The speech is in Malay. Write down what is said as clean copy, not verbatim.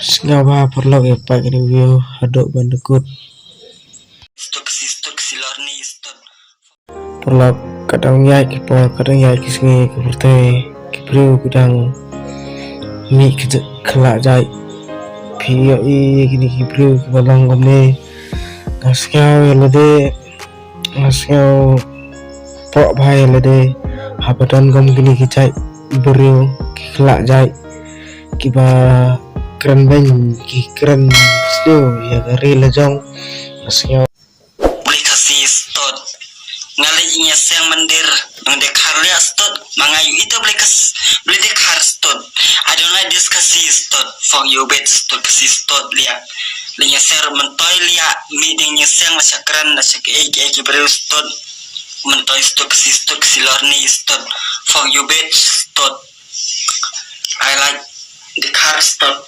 Sengawa perlu ya pak review hadok bandekut. Stok silorni stok. Perlu kadang ya kipo kadang ya kisngi keperti kipru kadang mi kelak jai. Pio I gini kipru kebalang gomne ngaskau lede ngaskau pok bahai lede habadan gom gini kicai beriu kelak jai kiba keren ben ki keren sdo ya gari lejong ngaskau Boleh kasih stok. Ngalai inya seng mendir mengdekar liat stok. Mangayu itu boleh dekar stok. Adonai diskusi stok. For you bet stok kasih stok liat. Linya ser mentoy liat meetingnya seng masakran nasak eki beriu stok. Mentoy stok silorni stok. For you bet stok. I like the car stok.